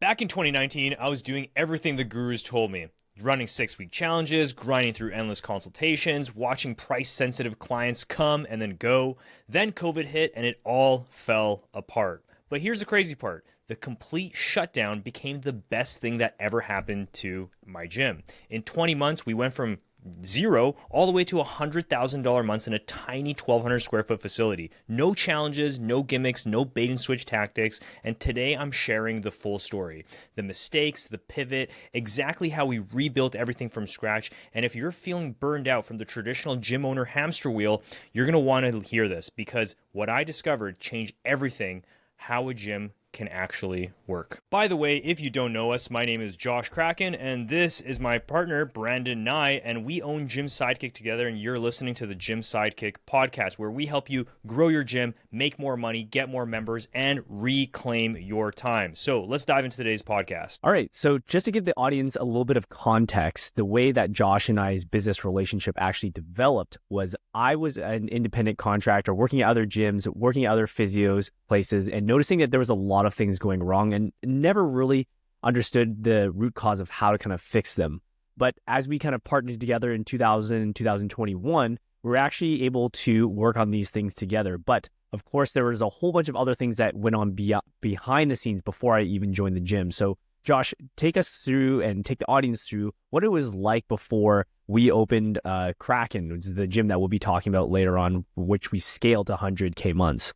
Back in 2019, I was doing everything the gurus told me. Running 6-week challenges, grinding through endless consultations, watching price-sensitive clients come and then go. Then COVID hit and it all fell apart. But here's the crazy part. The complete shutdown became the best thing that ever happened to my gym. In 20 months, we went from zero all the way to $100,000 months in a tiny 1,200 square foot facility. No challenges, no gimmicks, no bait and switch tactics. And today I'm sharing the full story, the mistakes, the pivot, exactly how we rebuilt everything from scratch. And if you're feeling burned out from the traditional gym owner hamster wheel, you're going to want to hear this, because what I discovered changed everything how a gym can actually work. By the way, if you don't know us, my name is Josh Kraken, and this is my partner, Brandon Nye, and we own Gym Sidekick together, and you're listening to the Gym Sidekick podcast, where we help you grow your gym, make more money, get more members, and reclaim your time. So let's dive into today's podcast. All right, so just to give the audience a little bit of context, the way that Josh and I's business relationship actually developed was I was an independent contractor working at other gyms, working at other physios places, and noticing that there was a lot of things going wrong and never really understood the root cause of how to kind of fix them. But as we kind of partnered together in 2021, we were actually able to work on these things together. But of course, there was a whole bunch of other things that went on behind the scenes before I even joined the gym. So Josh, take us through and take the audience through what it was like before we opened Kraken, which is the gym that we'll be talking about later on, which we scaled to 100K months.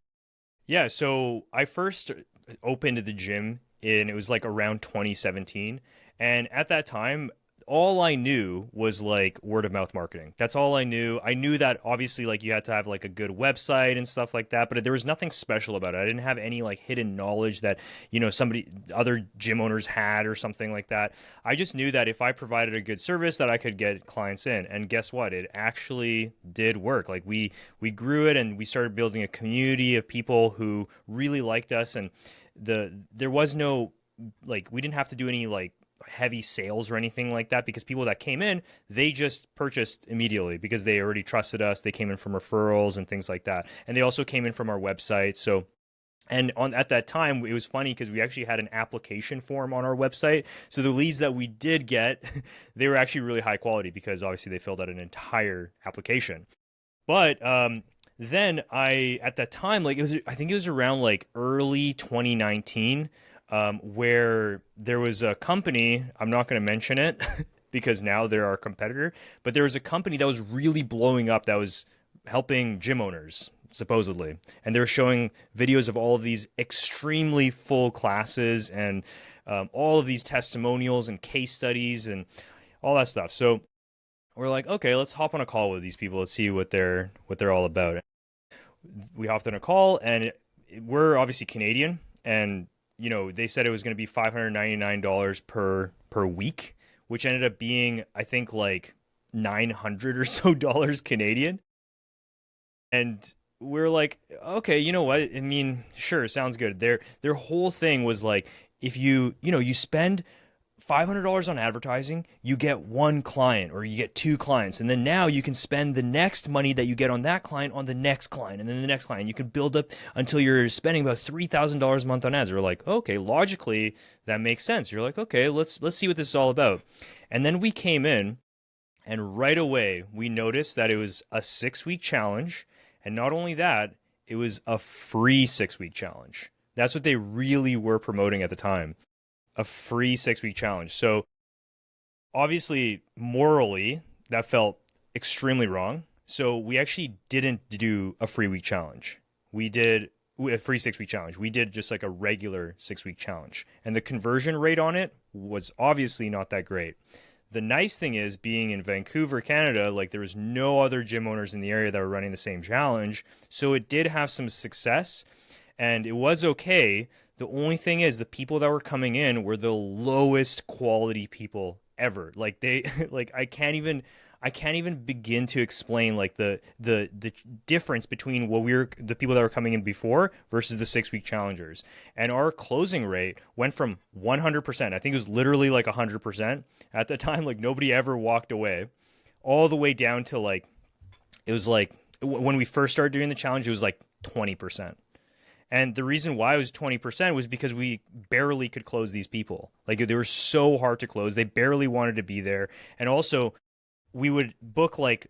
Yeah, so I first opened the gym it was like around 2017. And at that time, all I knew was like word of mouth marketing. That's all I knew. I knew that obviously like you had to have like a good website and stuff like that, but there was nothing special about it. I didn't have any like hidden knowledge that, other gym owners had or something like that. I just knew that if I provided a good service that I could get clients in. And guess what? It actually did work. Like we grew it and we started building a community of people who really liked us, and there was no like we didn't have to do any like heavy sales or anything like that, because people that came in, they just purchased immediately because they already trusted us. They came in from referrals and things like that. And they also came in from our website. So, and at that time, it was funny because we actually had an application form on our website. So the leads that we did get, they were actually really high quality because obviously they filled out an entire application. But then at that time, like I think it was around like early 2019, where there was a company, I'm not going to mention it because now they're our competitor, but there was a company that was really blowing up that was helping gym owners, supposedly. And they were showing videos of all of these extremely full classes and all of these testimonials and case studies and all that stuff. So we're like, okay, let's hop on a call with these people. Let's see what they're all about. We hopped on a call, and we're obviously Canadian, and they said it was going to be $599 per week, which ended up being, I think, like $900 or so Canadian. And we're like, okay, you know what? I mean, sure, sounds good. Their whole thing was like, if you spend $500 on advertising, you get one client or you get two clients. And then now you can spend the next money that you get on that client on the next client and then the next client. You can build up until you're spending about $3,000 a month on ads. We're like, okay, logically that makes sense. You're like, okay, let's see what this is all about. And then we came in, and right away we noticed that it was a 6-week challenge. And not only that, it was a free 6-week challenge. That's what they really were promoting at the time. A free 6-week challenge. So obviously, morally, that felt extremely wrong. So we actually didn't do a free week challenge. We did a free 6-week challenge. We did just like a regular 6-week challenge. And the conversion rate on it was obviously not that great. The nice thing is, being in Vancouver, Canada, like there was no other gym owners in the area that were running the same challenge. So it did have some success and it was okay. The only thing is the people that were coming in were the lowest quality people ever. Like I can't even begin to explain like the difference between the people that were coming in before versus the 6-week challengers. And our closing rate went from 100%. I think it was literally like 100% at the time. Like nobody ever walked away, all the way down to like, it was like when we first started doing the challenge, it was like 20%. And the reason why it was 20% was because we barely could close these people. Like they were so hard to close. They barely wanted to be there. And also we would book like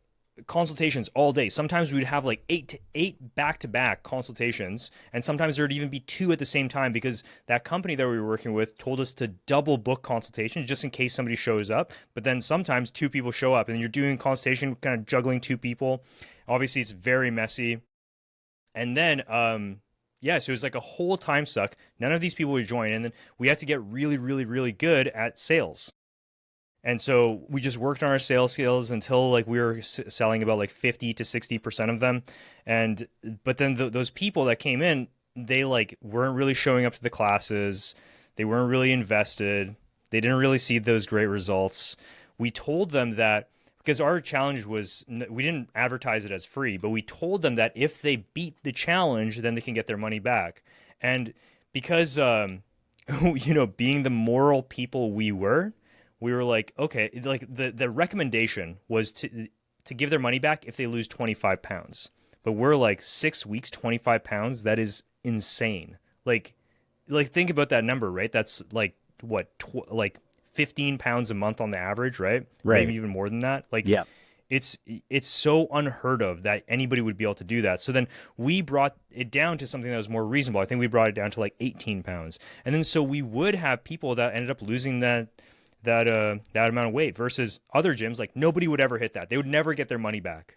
consultations all day. Sometimes we'd have like eight back-to-back consultations, and sometimes there'd even be two at the same time because that company that we were working with told us to double book consultations just in case somebody shows up. But then sometimes two people show up and you're doing consultation, kind of juggling two people. Obviously it's very messy. And then yeah, so it was like a whole time suck. None of these people would join, and then we had to get really, really, really good at sales. And so we just worked on our sales skills until like we were selling about like 50 to 60% of them. And but then those people that came in, they like weren't really showing up to the classes. They weren't really invested. They didn't really see those great results. We told them that because our challenge was, we didn't advertise it as free, but we told them that if they beat the challenge, then they can get their money back. And because, being the moral people we were like, okay, like the recommendation was to give their money back if they lose 25 pounds. But we're like 6 weeks, 25 pounds. That is insane. Like think about that number, right? That's like what, like 15 pounds a month on the average, right? Maybe even more than that. Like, yeah, it's so unheard of that anybody would be able to do that. So then we brought it down to something that was more reasonable. I think we brought it down to like 18 pounds. And then so we would have people that ended up losing that amount of weight versus other gyms. Like nobody would ever hit that. They would never get their money back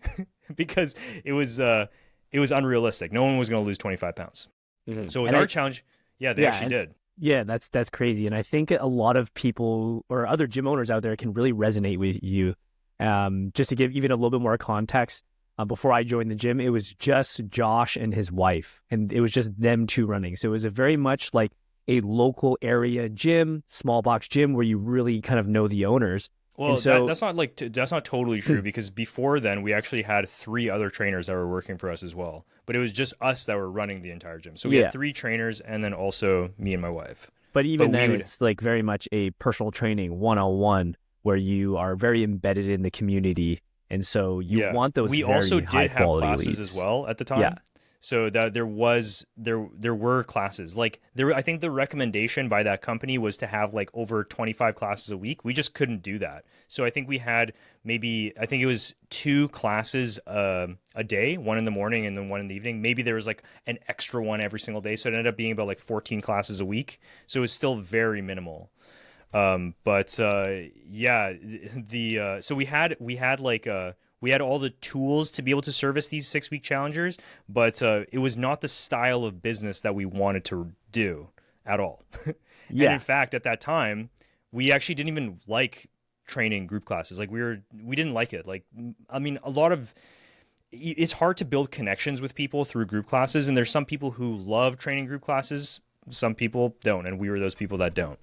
because it was unrealistic. No one was going to lose 25 pounds. Mm-hmm. So with our challenge, they actually did. Yeah, that's crazy. And I think a lot of people or other gym owners out there can really resonate with you. Just to give even a little bit more context, before I joined the gym, it was just Josh and his wife, and it was just them two running. So it was a very much like a local area gym, small box gym where you really kind of know the owners. Well, so, that's not totally true because before then we actually had 3 other trainers that were working for us as well. But it was just us that were running the entire gym. So we had 3 trainers and then also me and my wife. But even then, it's like very much a personal training 101 where you are very embedded in the community, and so you want those. We also did have classes leads as well at the time. Yeah. So that there were classes. Like I think the recommendation by that company was to have like over 25 classes a week. We just couldn't do that. So I think we had I think it was 2 classes a day, one in the morning and then one in the evening. Maybe there was like an extra one every single day. So it ended up being about like 14 classes a week. So it was still very minimal. So we had all the tools to be able to service these 6-week challengers, but it was not the style of business that we wanted to do at all. And in fact, at that time, we actually didn't even like training group classes. Like we didn't like it. Like, I mean, it's hard to build connections with people through group classes. And there's some people who love training group classes. Some people don't. And we were those people that don't.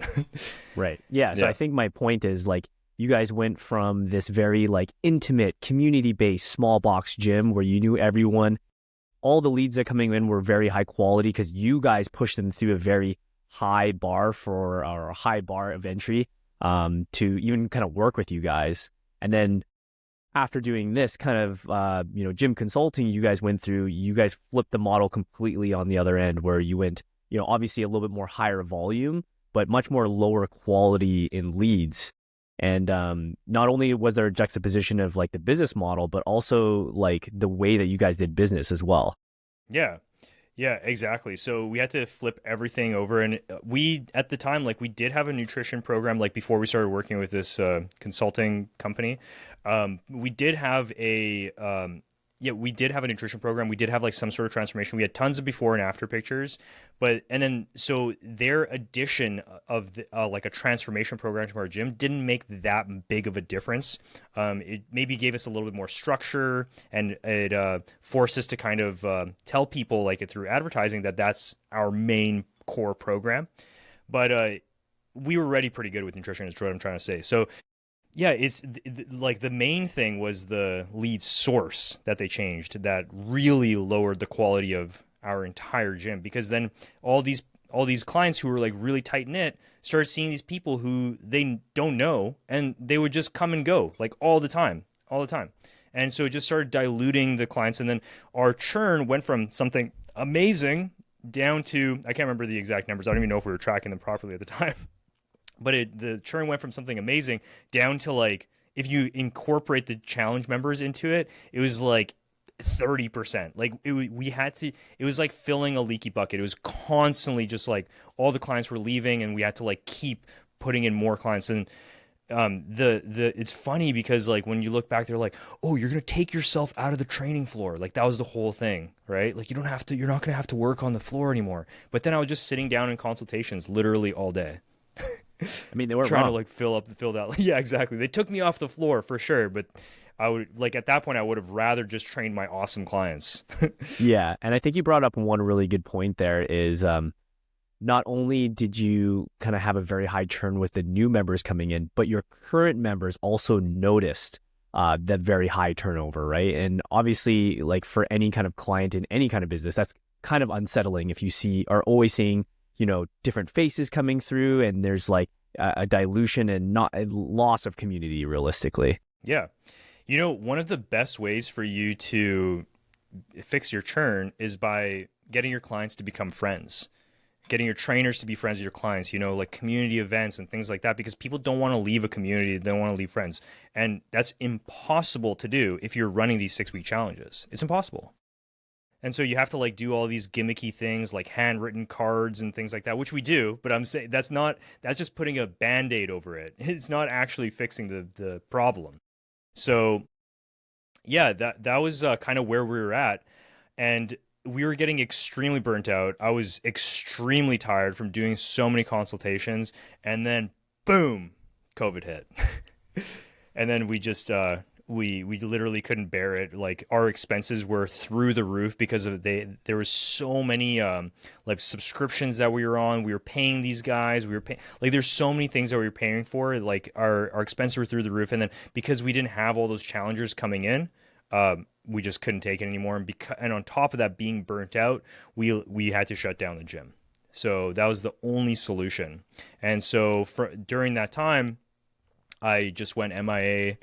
Right. Yeah. So I think my point is like, you guys went from this very like intimate, community-based small box gym where you knew everyone. All the leads that coming in were very high quality because you guys pushed them through a very high bar of entry to even kind of work with you guys. And then after doing this kind of gym consulting, you guys flipped the model completely on the other end where you went, obviously a little bit more higher volume, but much more lower quality in leads. And not only was there a juxtaposition of like the business model, but also like the way that you guys did business as well. Yeah, exactly. So we had to flip everything over. And we, at the time, like we did have a nutrition program, like before we started working with this consulting company. We did have a nutrition program. We did have like some sort of transformation. We had tons of before and after pictures, so their addition of like a transformation program to our gym didn't make that big of a difference. It maybe gave us a little bit more structure, and it forced us to kind of tell people like through advertising that that's our main core program. But we were already pretty good with nutrition, is what I'm trying to say. So yeah, it's like the main thing was the lead source that they changed that really lowered the quality of our entire gym, because then all these clients who were like really tight knit started seeing these people who they don't know, and they would just come and go like all the time. And so it just started diluting the clients, and then our churn went from something amazing down to, I can't remember the exact numbers. I don't even know if we were tracking them properly at the time. But the churn went from something amazing down to like, if you incorporate the challenge members into it, it was like 30%. Like we had to, it was like filling a leaky bucket. It was constantly just like all the clients were leaving and we had to like keep putting in more clients. And the it's funny because like when you look back, they're like, oh, you're gonna take yourself out of the training floor. Like that was the whole thing, right? Like you're not gonna have to work on the floor anymore. But then I was just sitting down in consultations literally all day. I mean, they weren't Trying to wrong. like fill that. Yeah, exactly. They took me off the floor for sure, but I would like at that point I would have rather just trained my awesome clients. Yeah, and I think you brought up one really good point there is not only did you kind of have a very high churn with the new members coming in, but your current members also noticed that very high turnover, right? And obviously, like for any kind of client in any kind of business, that's kind of unsettling if you are always seeing, different faces coming through and there's like a dilution and not a loss of community realistically. Yeah. One of the best ways for you to fix your churn is by getting your clients to become friends, getting your trainers to be friends with your clients, like community events and things like that, because people don't want to leave a community. They don't want to leave friends. And that's impossible to do if you're running these 6-week challenges. It's impossible. And so you have to like do all these gimmicky things like handwritten cards and things like that, which we do. But I'm saying that's just putting a Band-Aid over it. It's not actually fixing the problem. So yeah, that was kind of where we were at. And we were getting extremely burnt out. I was extremely tired from doing so many consultations. And then boom, COVID hit. And then we just we literally couldn't bear it. Like our expenses were through the roof because of there was so many like subscriptions that we were on. We were paying these guys. We were paying, like there's so many things that we were paying for. Like our expenses were through the roof. And then because we didn't have all those challengers coming in, we just couldn't take it anymore. And on top of that, being burnt out, we had to shut down the gym. So that was the only solution. And so during that time, I just went MIA,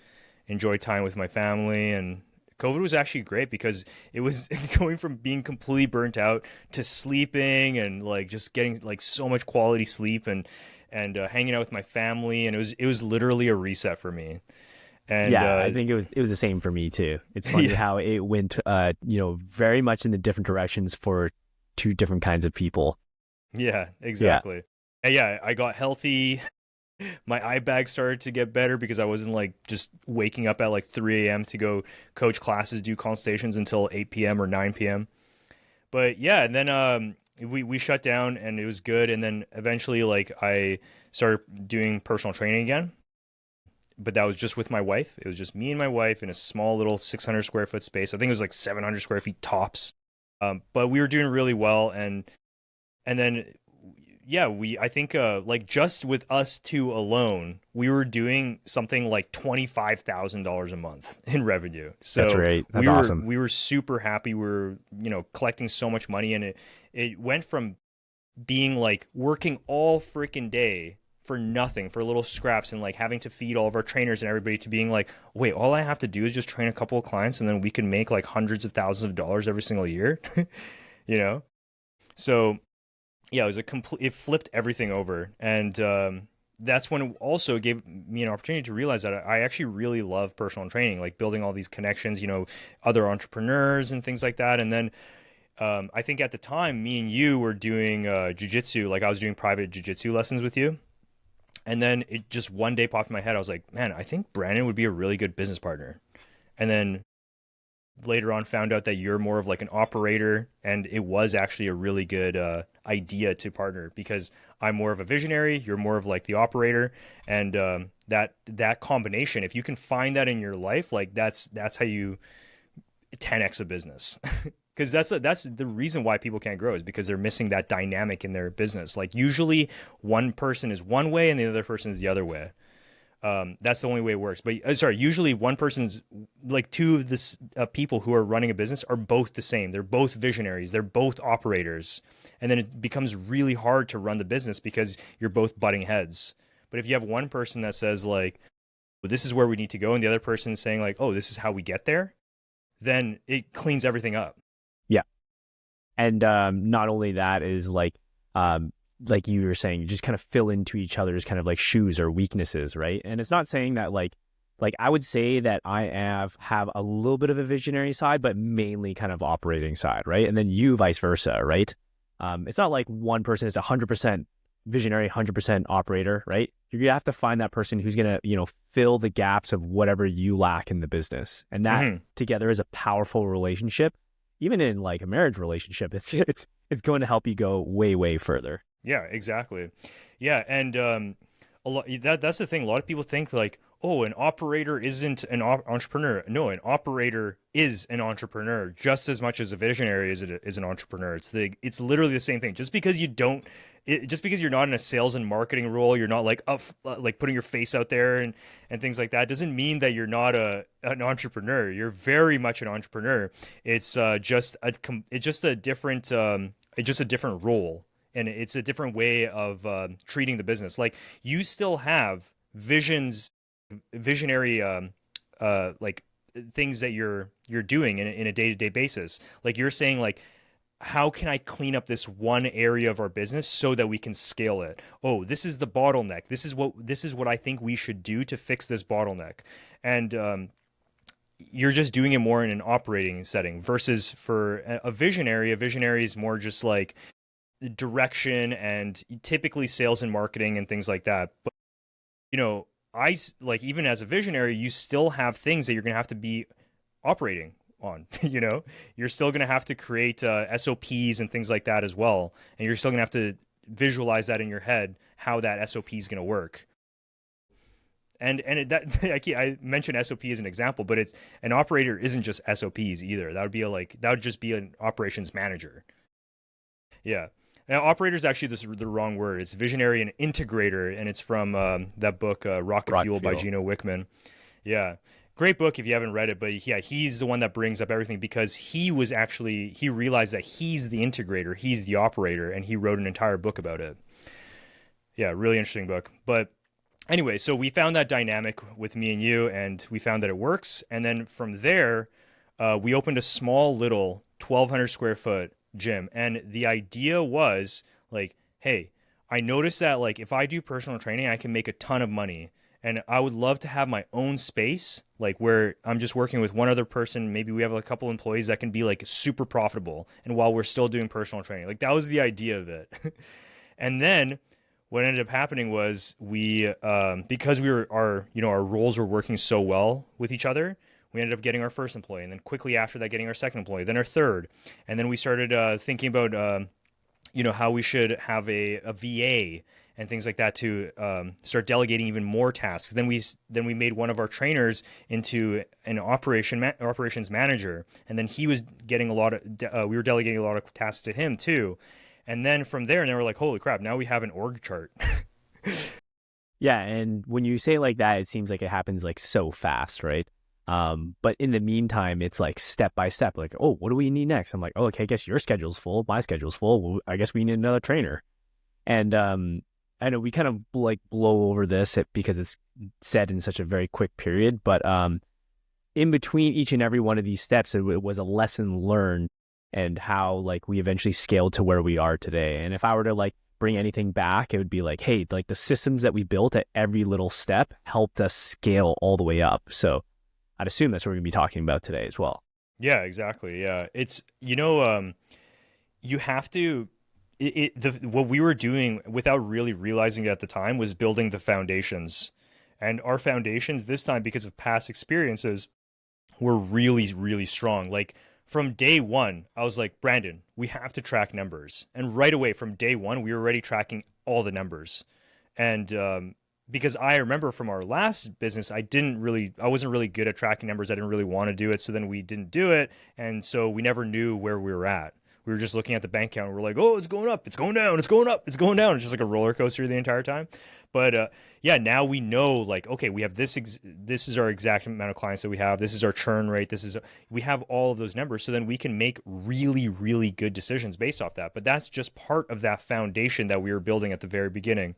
enjoyed time with my family, and COVID was actually great because it was going from being completely burnt out to sleeping and like just getting like so much quality sleep and hanging out with my family, and it was literally a reset for me. And Yeah, I think it was the same for me too. It's funny yeah, how it went, very much in the different directions for two different kinds of people. yeah, Yeah, exactly. And yeah, I got healthy. My eye bag started to get better because I wasn't like just waking up at like 3 a.m. to go coach classes, do consultations until 8 p.m. or 9 p.m. But yeah, and then we shut down and it was good. And then eventually like I started doing personal training again. But that was just with my wife. It was just me and my wife in a small little 600 square foot space. I think it was like 700 square feet tops. But we were doing really well. And then yeah, I think like just with us two alone, we were doing something like $25,000 a month in revenue. that's So right. That's awesome. we were super happy. We were, collecting so much money, and it went from being like working all freaking day for nothing, for little scraps, and like having to feed all of our trainers and everybody, to being like, wait, all I have to do is just train a couple of clients and then we can make like hundreds of thousands of dollars every single year, you know? So yeah, it was it flipped everything over. And that's when it also gave me an opportunity to realize that I actually really love personal training, like building all these connections, other entrepreneurs and things like that. And then I think at the time, me and you were doing jujitsu, like I was doing private jujitsu lessons with you. And then it just one day popped in my head. I was like, man, I think Brandon would be a really good business partner. And then later on found out that you're more of like an operator, and it was actually a really good idea to partner because I'm more of a visionary, you're more of like the operator, and that combination, if you can find that in your life, like that's how you 10x a business. Because that's the reason why people can't grow, is because they're missing that dynamic in their business. Like usually one person is one way and the other person is the other way. That's the only way it works. But sorry, usually one person's like two of the people who are running a business are both the same. They're both visionaries. They're both operators. And then it becomes really hard to run the business because you're both butting heads. But if you have one person that says like, well, this is where we need to go, and the other person is saying like, oh, this is how we get there, then it cleans everything up. Yeah. And not only that is like you were saying, you just kind of fill into each other's kind of like shoes or weaknesses, right? And it's not saying that like I would say that I have a little bit of a visionary side, but mainly kind of operating side, right? And then you vice versa, right? It's not like one person is 100% visionary, 100% operator, right? You're gonna have to find that person who's gonna, fill the gaps of whatever you lack in the business, and that Hmm. together is a powerful relationship. Even in like a marriage relationship, it's going to help you go way, way further. Yeah, exactly. Yeah, and that's the thing. A lot of people think like, oh, an operator isn't an entrepreneur. No, an operator is an entrepreneur just as much as a visionary is an entrepreneur. It's literally the same thing. Just because you're not in a sales and marketing role, you're not like like putting your face out there and things like that, doesn't mean that you're not an entrepreneur. You're very much an entrepreneur. It's just a different it's just a different role, and it's a different way of treating the business. Like you still have visionary like things that you're doing in a day-to-day basis. Like you're saying like, how can I clean up this one area of our business so that we can scale it? Oh, this is the bottleneck. This is what I think we should do to fix this bottleneck. And you're just doing it more in an operating setting versus for a visionary is more just like direction and typically sales and marketing and things like that. But you know, like even as a visionary, you still have things that you're going to have to be operating on. You're still going to have to create SOPs and things like that as well, and you're still going to have to visualize that in your head how that SOP is going to work. That I mentioned SOP as an example, but it's an operator isn't just SOPs either. That would just be an operations manager. Yeah. Now, operator is actually the wrong word. It's visionary and integrator, and it's from that book, Rocket Rock Fuel by fuel. Gino Wickman. Yeah. Great book if you haven't read it, but yeah, he's the one that brings up everything because he realized that he's the integrator, he's the operator, and he wrote an entire book about it. Yeah, really interesting book. But anyway, so we found that dynamic with me and you, and we found that it works. And then from there, we opened a small little 1,200 square foot gym. And the idea was like, hey, I noticed that like if I do personal training, I can make a ton of money. And I would love to have my own space, like where I'm just working with one other person. Maybe we have a couple employees that can be like super profitable. And while we're still doing personal training, like that was the idea of it. And then what ended up happening was because our roles were working so well with each other, we ended up getting our first employee, and then quickly after that getting our second employee, then our third, and then we started thinking about how we should have a VA and things like that to start delegating even more tasks. Then we made one of our trainers into an operations manager, and then he was getting we were delegating a lot of tasks to him too. And then from there, and then we're like, holy crap, now we have an org chart. Yeah, and when you say it like that, it seems like it happens like so fast, right? But in the meantime, it's like step by step. Like, oh, what do we need next? I'm like, oh, okay, I guess your schedule's full, my schedule's full. Well, I guess we need another trainer. And I know we kind of like blow over this because it's said in such a very quick period, but in between each and every one of these steps, it was a lesson learned and how like we eventually scaled to where we are today. And if I were to like bring anything back, it would be like, hey, like the systems that we built at every little step helped us scale all the way up. So I'd assume that's what we're going to be talking about today as well. Yeah, exactly. Yeah, it's you have to what we were doing without really realizing it at the time was building the foundations. And our foundations this time, because of past experiences, were really, really strong. Like from day one, I was like, Brandon, we have to track numbers. And right away from day one, we were already tracking all the numbers. And because I remember from our last business, I wasn't really good at tracking numbers. I didn't really want to do it. So then we didn't do it. And so we never knew where we were at. We were just looking at the bank account. And we're like, oh, it's going up, it's going down, it's going up, it's going down. It's just like a roller coaster the entire time. But yeah, now we know like, okay, we have this is our exact amount of clients that we have. This is our churn rate. We have all of those numbers. So then we can make really, really good decisions based off that. But that's just part of that foundation that we were building at the very beginning.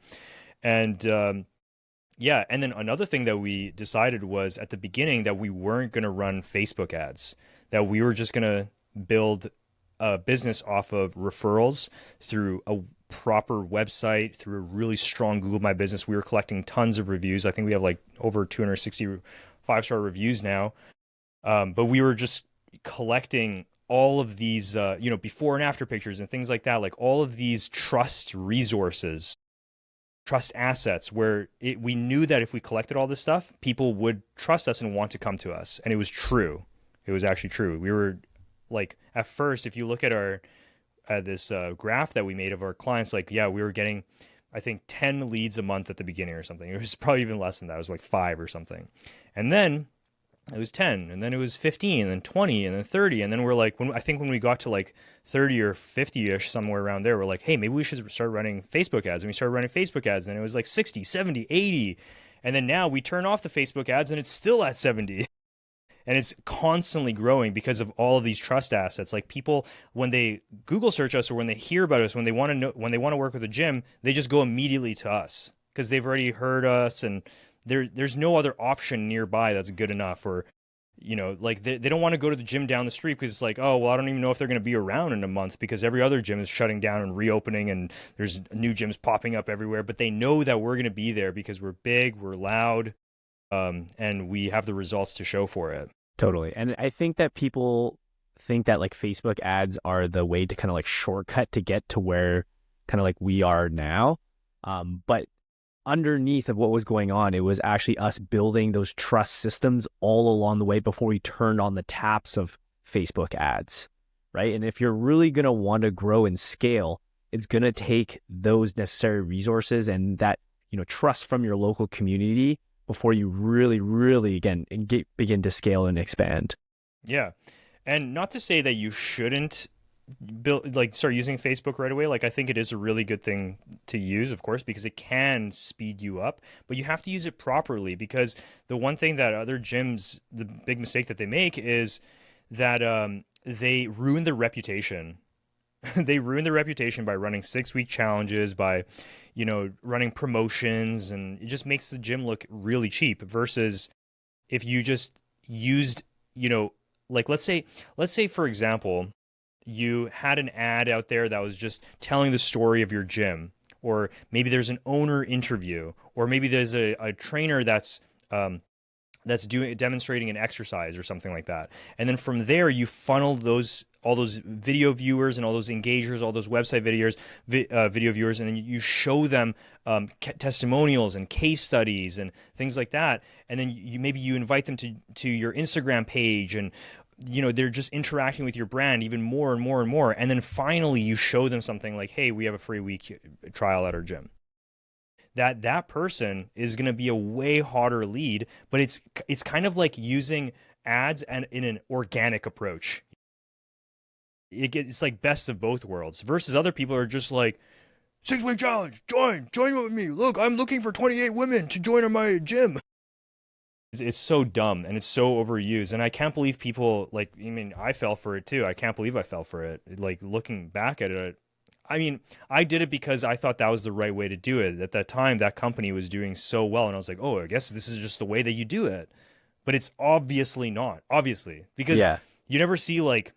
And yeah, and then another thing that we decided was at the beginning that we weren't going to run Facebook ads, that we were just going to build a business off of referrals through a proper website, through a really strong Google My Business. We were collecting tons of reviews. I think we have like over 260 5-star reviews now. But we were just collecting all of these, before and after pictures and things like that, like all of these trust resources, trust assets, where we knew that if we collected all this stuff, people would trust us and want to come to us. And it was true. It was actually true. We were like, at first, if you look at our this graph that we made of our clients, like, yeah, we were getting, I think, 10 leads a month at the beginning or something. It was probably even less than that. It was like 5 or something. And then it was 10, and then it was 15, and then 20, and then 30. And then we're like, I think when we got to like 30 or 50-ish, somewhere around there, we're like, hey, maybe we should start running Facebook ads. And we started running Facebook ads, and it was like 60, 70, 80. And then now we turn off the Facebook ads, and it's still at 70. And it's constantly growing because of all of these trust assets. Like, people, when they Google search us or when they hear about us, when they want to know, when they want to work with a gym, they just go immediately to us because they've already heard us, and there's no other option nearby that's good enough. Or, like, they don't want to go to the gym down the street because it's like, oh, well, I don't even know if they're going to be around in a month because every other gym is shutting down and reopening, and there's new gyms popping up everywhere. But they know that we're going to be there because we're big, we're loud, and we have the results to show for it. Totally. And I think that people think that like Facebook ads are the way to kind of like shortcut to get to where kind of like we are now. But underneath of what was going on, it was actually us building those trust systems all along the way before we turned on the taps of Facebook ads, right? And if you're really going to want to grow and scale, it's going to take those necessary resources and that, trust from your local community before you really, really, again, begin to scale and expand. Yeah. And not to say that you shouldn't start using Facebook right away. Like, I think it is a really good thing to use, of course, because it can speed you up, but you have to use it properly, because the one thing that other gyms, the big mistake that they make is that they ruin their reputation. They ruin their reputation by running 6-week challenges, by, running promotions, and it just makes the gym look really cheap versus if you just used, like, let's say, for example, you had an ad out there that was just telling the story of your gym, or maybe there's an owner interview, or maybe there's a trainer that's demonstrating an exercise or something like that. And then from there, you funnel all those video viewers and all those engagers, all those website video viewers, and then you show them testimonials and case studies and things like that. And then maybe you invite them to your Instagram page, and they're just interacting with your brand even more and more and more. And then finally, you show them something like, hey, we have a free week trial at our gym. That person is going to be a way hotter lead, but it's kind of like using ads and in an organic approach. It's like best of both worlds versus other people are just like, 6-week challenge, join with me. Look, I'm looking for 28 women to join my gym. It's so dumb and it's so overused. And I can't believe people, like, I fell for it too. I can't believe I fell for it. Like, looking back at it, I did it because I thought that was the right way to do it. At that time, that company was doing so well. And I was like, oh, I guess this is just the way that you do it. But it's obviously not. Obviously. Because you never see, like,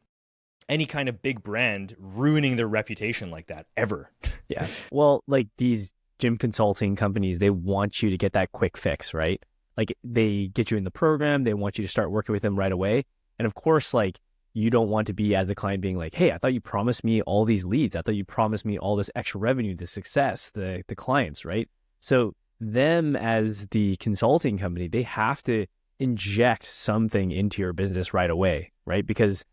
any kind of big brand ruining their reputation like that, ever. Yeah. Well, like, these gym consulting companies, they want you to get that quick fix, right? Like, they get you in the program. They want you to start working with them right away. And of course, like, you don't want to be, as a client, being like, hey, I thought you promised me all these leads. I thought you promised me all this extra revenue, the success, the clients, right? So them as the consulting company, they have to inject something into your business right away, right? Because,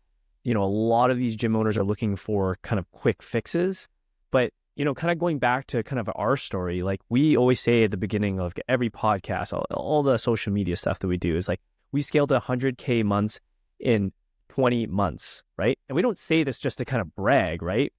a lot of these gym owners are looking for kind of quick fixes. But, kind of going back to kind of our story, like we always say at the beginning of every podcast, all the social media stuff that we do is like, we scaled to 100K months in 20 months, right? And we don't say this just to kind of brag, right?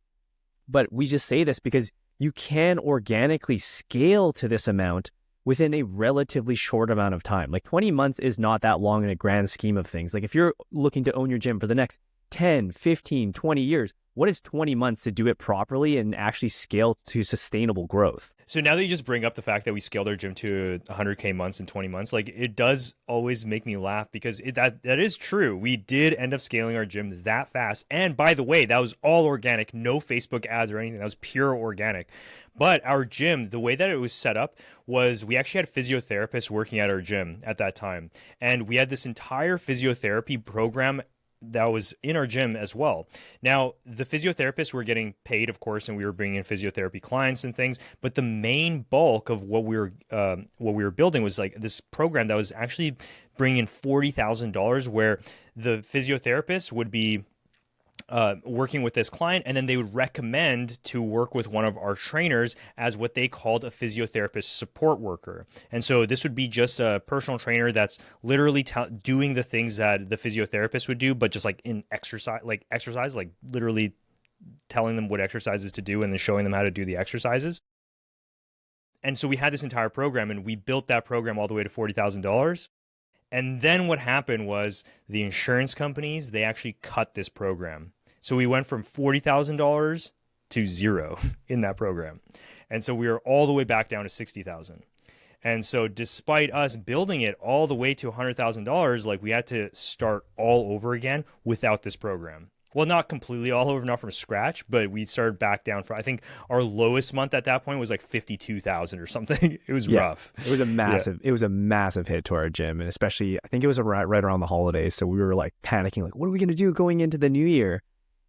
But we just say this because you can organically scale to this amount within a relatively short amount of time. Like 20 months is not that long in a grand scheme of things. Like if you're looking to own your gym for the next 10, 15, 20 years, what is 20 months to do it properly and actually scale to sustainable growth? So now that you just bring up the fact that we scaled our gym to 100K months in 20 months, like it does always make me laugh because that is true. We did end up scaling our gym that fast. And by the way, that was all organic, no Facebook ads or anything. That was pure organic. But our gym, the way that it was set up was we actually had physiotherapists working at our gym at that time. And we had this entire physiotherapy program that was in our gym as well. Now, the physiotherapists were getting paid, of course, and we were bringing in physiotherapy clients and things. But the main bulk of what we were building was like this program that was actually bringing in $40,000, where the physiotherapist would be working with this client, and then they would recommend to work with one of our trainers as what they called a physiotherapist support worker. And so this would be just a personal trainer that's literally doing the things that the physiotherapist would do, but just like in exercise, like literally telling them what exercises to do and then showing them how to do the exercises. And so we had this entire program, and we built that program all the way to $40,000. And then what happened was the insurance companies, they actually cut this program. So we went from $40,000 to zero in that program. And so we were all the way back down to $60,000. And so despite us building it all the way to $100,000, like we had to start all over again without this program. Well, not completely all over, not from scratch, but we started back down for, I think our lowest month at that point was like 52,000 or something. It was rough. It was a massive, it was a massive hit to our gym. And especially, I think it was right around the holidays. So we were like panicking, like, what are we going to do going into the new year?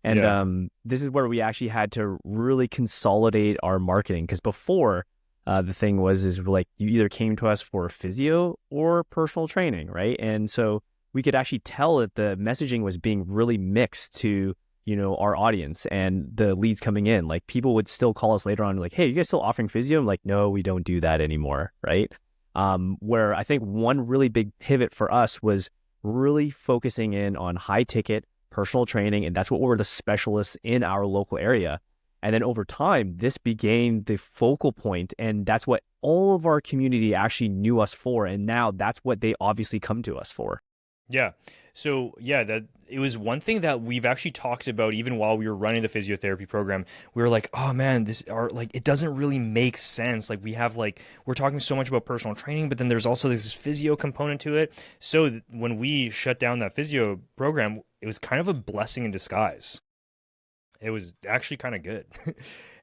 And this is where we actually had to really consolidate our marketing. Because before, the thing is like you either came to us for physio or personal training, right? And so we could actually tell that the messaging was being really mixed to, our audience and the leads coming in. Like people would still call us later on like, hey, you guys still offering physio? I'm like, no, we don't do that anymore, right? Where I think one really big pivot for us was really focusing in on high ticket personal training. And that's what we're the specialists in our local area. And then over time, this became the focal point, and that's what all of our community actually knew us for. And now that's what they obviously come to us for. Yeah. So that it was one thing that we've actually talked about even while we were running the physiotherapy program. We were like, oh man, it doesn't really make sense. Like we're talking so much about personal training, but then there's also this physio component to it. So when we shut down that physio program, it was kind of a blessing in disguise. It was actually kind of good.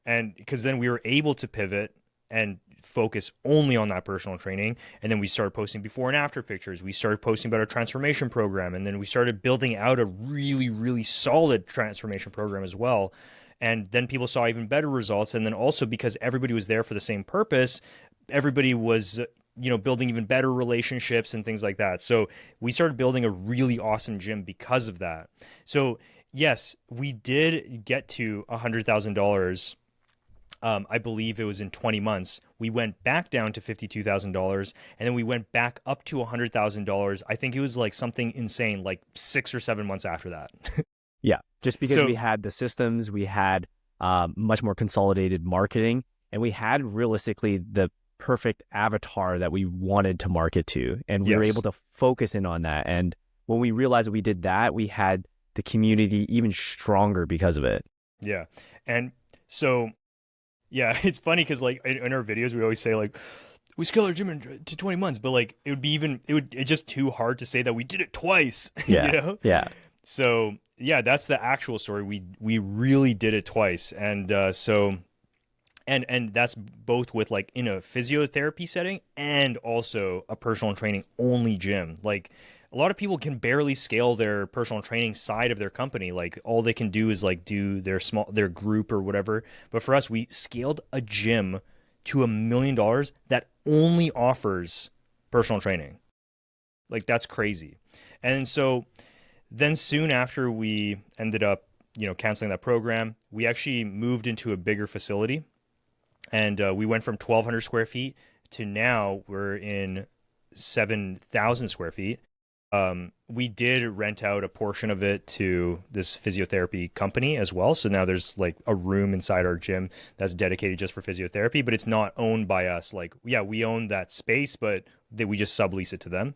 And because then we were able to pivot and focus only on that personal training. And then we started posting before and after pictures. We started posting about our transformation program. And then we started building out a really, really solid transformation program as well. And then people saw even better results. And then also because everybody was there for the same purpose, everybody was, building even better relationships and things like that. So we started building a really awesome gym because of that. So yes, we did get to $100,000. I believe it was in 20 months. We went back down to $52,000, and then we went back up to $100,000. I think it was like something insane, like 6 or 7 months after that. Yeah, just because we had the systems, we had much more consolidated marketing, and we had realistically the perfect avatar that we wanted to market to. And we were able to focus in on that. And when we realized that we did that, we had the community even stronger because of it. Yeah. And so... yeah, it's funny because like in our videos, we always say like, we scaled our gym to 20 months, but like it's just too hard to say that we did it twice. Yeah. Yeah. So yeah, that's the actual story. We really did it twice. And and that's both with like in a physiotherapy setting and also a personal training only gym. Like a lot of people can barely scale their personal training side of their company. Like all they can do is like do their group or whatever. But for us, we scaled a gym to $1 million that only offers personal training. Like that's crazy. And so then soon after we ended up, canceling that program, we actually moved into a bigger facility, and we went from 1,200 square feet to now we're in 7,000 square feet. We did rent out a portion of it to this physiotherapy company as well. So now there's like a room inside our gym that's dedicated just for physiotherapy, but it's not owned by us. Like, yeah, we own that space, but we just sublease it to them.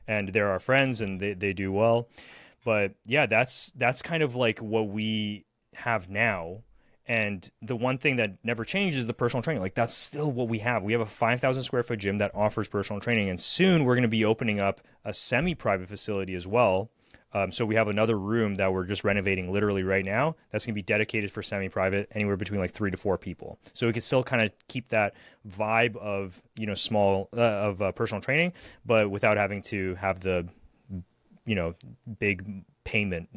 And they're our friends and they do well. But yeah, that's kind of like what we have now. And the one thing that never changes is the personal training. Like that's still what we have. We have a 5,000 square foot gym that offers personal training, and soon we're going to be opening up a semi-private facility as well. So we have another room that we're just renovating literally right now. That's going to be dedicated for semi-private, anywhere between like 3 to 4 people. So we can still kind of keep that vibe of small personal training, but without having to have the big payment.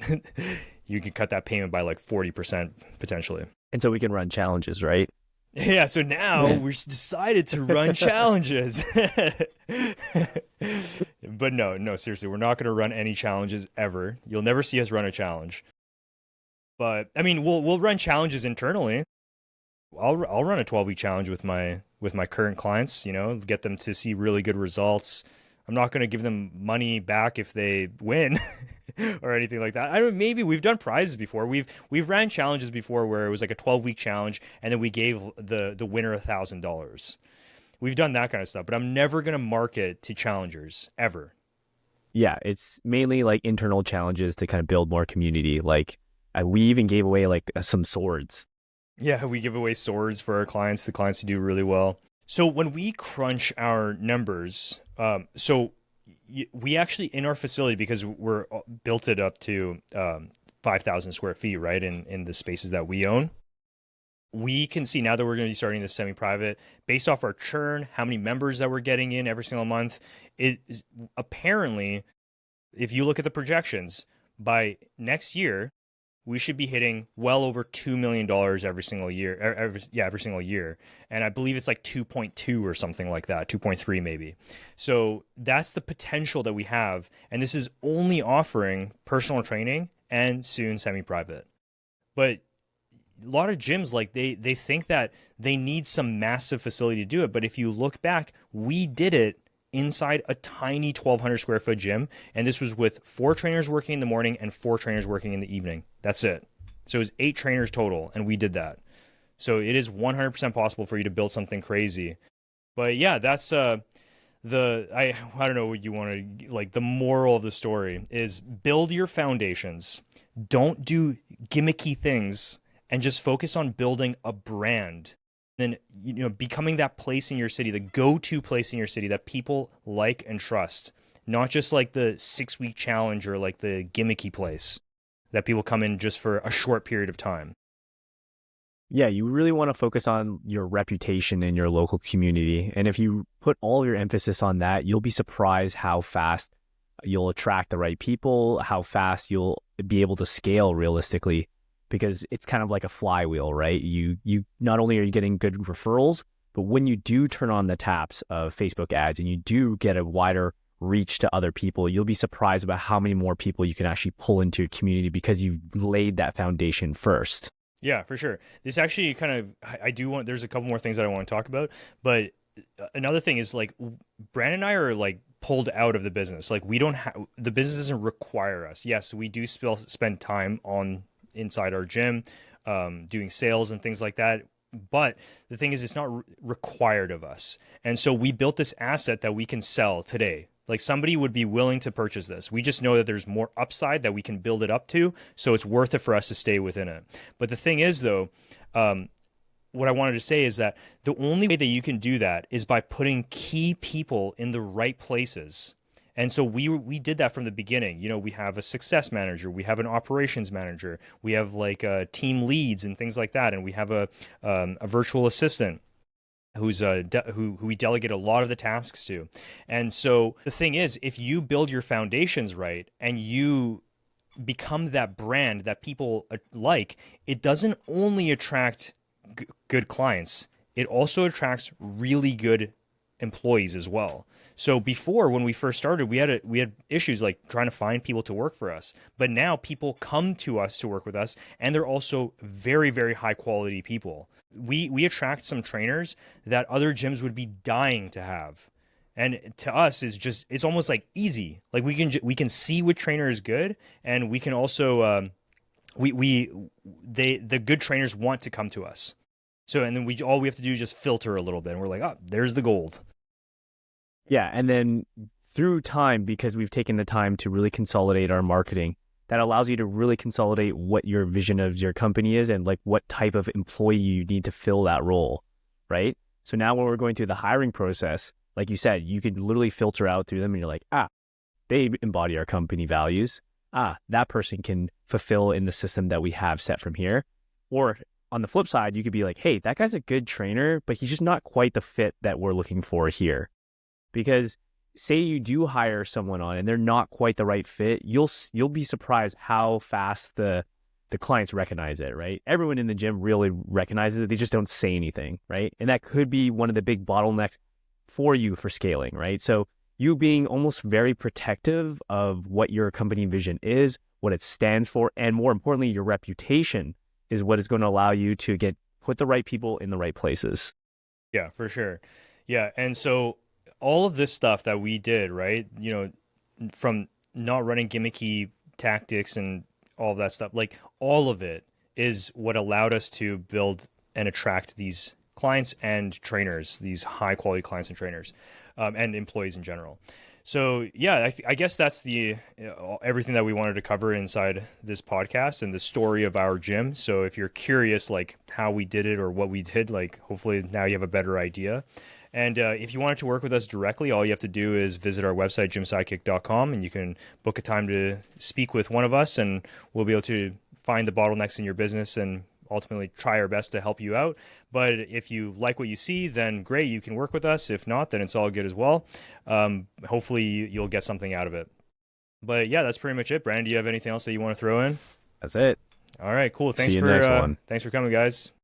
You can cut that payment by like 40% potentially. And so we can run challenges, right? Yeah, so now we've decided to run challenges. But no, seriously, we're not going to run any challenges ever. You'll never see us run a challenge. But I mean, we'll run challenges internally. I'll run a 12-week challenge with my current clients, get them to see really good results. I'm not going to give them money back if they win or anything like that. I don't. Maybe we've done prizes before. We've ran challenges before where it was like a 12-week challenge, and then we gave the winner $1,000. We've done that kind of stuff, but I'm never going to market to challengers ever. Yeah, it's mainly like internal challenges to kind of build more community. Like we even gave away like some swords. Yeah, we give away swords for our clients, the clients who do really well. So when we crunch our numbers, we actually in our facility, because we're built it up to 5,000 square feet, right, in the spaces that we own, we can see now that we're going to be starting this semi-private, based off our churn, how many members that we're getting in every single month. It is, apparently, if you look at the projections, by next year, we should be hitting well over $2 million every single year. Every single year. And I believe it's like 2.2 or something like that, 2.3 maybe. So that's the potential that we have. And this is only offering personal training and soon semi-private. But a lot of gyms, like they think that they need some massive facility to do it. But if you look back, we did it inside a tiny 1,200 square foot gym. And this was with 4 trainers working in the morning and 4 trainers working in the evening. That's it. So it was 8 trainers total, and we did that. So it is 100% possible for you to build something crazy. But yeah, that's I don't know what you want to, like, the moral of the story is build your foundations. Don't do gimmicky things, and just focus on building a brand. Then, becoming that place in your city, the go-to place in your city that people like and trust, not just like the 6-week challenge or like the gimmicky place that people come in just for a short period of time. Yeah, you really want to focus on your reputation in your local community. And if you put all your emphasis on that, you'll be surprised how fast you'll attract the right people, how fast you'll be able to scale realistically. Because it's kind of like a flywheel, right? You not only are you getting good referrals, but when you do turn on the taps of Facebook ads and you do get a wider reach to other people, you'll be surprised about how many more people you can actually pull into your community because you've laid that foundation first. Yeah, for sure. This actually there's a couple more things that I want to talk about, but another thing is like Brandon and I are like pulled out of the business. Like the business doesn't require us. Yes, we do still spend time inside our gym, doing sales and things like that. But the thing is, it's not required of us. And so we built this asset that we can sell today. Like somebody would be willing to purchase this. We just know that there's more upside that we can build it up to. So it's worth it for us to stay within it. But the thing is, though, what I wanted to say is that the only way that you can do that is by putting key people in the right places. And so we did that from the beginning. We have a success manager, we have an operations manager, we have like team leads and things like that, and we have a virtual assistant who we delegate a lot of the tasks to. And so the thing is, if you build your foundations right and you become that brand that people like, it doesn't only attract good clients, it also attracts really good employees as well. So before, when we first started, we had issues like trying to find people to work for us. But now people come to us to work with us, and they're also very, very high quality people. We attract some trainers that other gyms would be dying to have. And to us, it's almost like easy. Like we can see which trainer is good, and we can also the good trainers want to come to us. So and then all we have to do is just filter a little bit, and we're like, oh, there's the gold. Yeah, and then through time, because we've taken the time to really consolidate our marketing, that allows you to really consolidate what your vision of your company is and like what type of employee you need to fill that role, right? So now when we're going through the hiring process, like you said, you can literally filter out through them and you're like, they embody our company values. That person can fulfill in the system that we have set from here. Or on the flip side, you could be like, hey, that guy's a good trainer, but he's just not quite the fit that we're looking for here. Because say you do hire someone on and they're not quite the right fit, you'll be surprised how fast the clients recognize it, right? Everyone in the gym really recognizes it. They just don't say anything, right? And that could be one of the big bottlenecks for you for scaling, right? So you being almost very protective of what your company vision is, what it stands for, and more importantly, your reputation is what is going to allow you to put the right people in the right places. Yeah, for sure. Yeah. And so all of this stuff that we did, right? From not running gimmicky tactics and all of that stuff, like all of it is what allowed us to build and attract these clients and trainers, these high quality clients and trainers, and employees in general. So yeah, I guess that's everything that we wanted to cover inside this podcast and the story of our gym. So if you're curious, like how we did it or what we did, like hopefully now you have a better idea. And if you wanted to work with us directly, all you have to do is visit our website, gymsidekick.com, and you can book a time to speak with one of us, and we'll be able to find the bottlenecks in your business and ultimately try our best to help you out. But if you like what you see, then great, you can work with us. If not, then it's all good as well. Hopefully you'll get something out of it. But yeah, that's pretty much it. Brandon, do you have anything else that you want to throw in? That's it. All right, cool. See you in the next one. Thanks for coming, guys.